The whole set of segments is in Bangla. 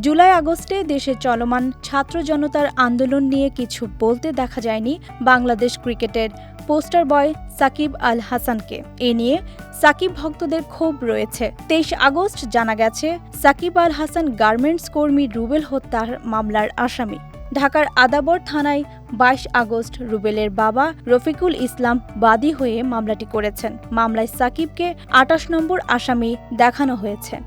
জুলাই আগস্টে দেশে চলমান ছাত্র জনতার আন্দোলন নিয়ে কিছু বলতে দেখা যায়নি বাংলাদেশ ক্রিকেটের পোস্টার বয় সাকিব আল হাসানকে। এ নিয়ে সাকিব ভক্তদের ক্ষোভ রয়েছে। ২৩ আগস্ট জানা গেছে সাকিব আল হাসান গার্মেন্টস কর্মী রুবেল হত্যার মামলার আসামি। ঢাকার আদাবর থানায় ২২ আগস্ট রুবেলের বাবা রফিকুল ইসলাম বাদী হয়ে মামলাটি করেছেন। মামলায় সাকিবকে ২৮ নম্বর আসামি দেখানো হয়েছে।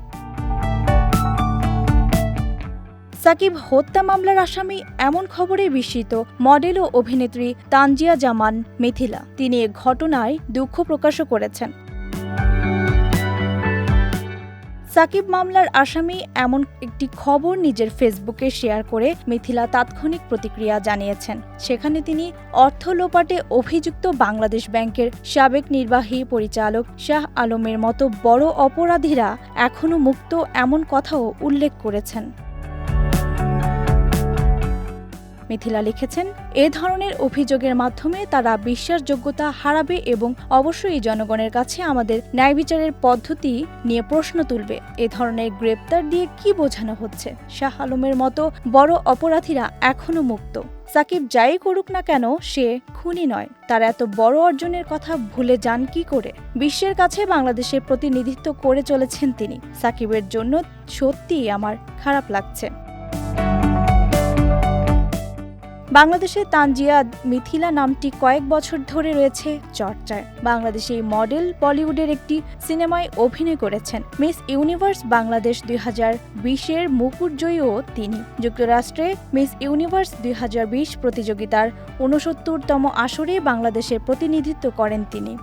সাকিব হত্যা মামলার আসামি এমন খবরে বিস্মিত মডেল ও অভিনেত্রী তানজিয়া জামান মিথিলা। তিনি এ ঘটনায় দুঃখ প্রকাশও করেছেন। সাকিব মামলার আসামি এমন একটি খবর নিজের ফেসবুকে শেয়ার করে মিথিলা তাৎক্ষণিক প্রতিক্রিয়া জানিয়েছেন। সেখানে তিনি অর্থ লোপাটে অভিযুক্ত বাংলাদেশ ব্যাংকের সাবেক নির্বাহী পরিচালক শাহ আলমের মতো বড় অপরাধীরা এখনও মুক্ত এমন কথাও উল্লেখ করেছেন। মিথিলা লিখেছেন, এ ধরনের অভিযোগের মাধ্যমে তারা বিশ্বাসযোগ্যতা হারাবে এবং অবশ্যই জনগণের কাছে আমাদের ন্যায় বিচারের পদ্ধতি নিয়ে প্রশ্ন তুলবে। এ ধরনের গ্রেপ্তার দিয়ে কি বোঝানো হচ্ছে? শাহ আলমের মতো বড় অপরাধীরা এখনও মুক্ত। সাকিব যাই করুক না কেন, সে খুনি নয়। তার এত বড় অর্জনের কথা ভুলে যান কি করে? বিশ্বের কাছে বাংলাদেশের প্রতিনিধিত্ব করে চলেছেন তিনি। সাকিবের জন্য সত্যিই আমার খারাপ লাগছে। বাংলাদেশে তানজিয়া মিথিলা নামটি কয়েক বছর ধরে রয়েছে চর্চায়। বাংলাদেশি মডেল বলিউডের একটি সিনেমায় অভিনয় করেছেন। মিস ইউনিভার্স বাংলাদেশ ২০২০-এর মুকুটজয়ীও তিনি। যুক্তরাষ্ট্রে মিস ইউনিভার্স ২০২০ প্রতিযোগিতার ৬৯তম আসরে বাংলাদেশের প্রতিনিধিত্ব করেন তিনি।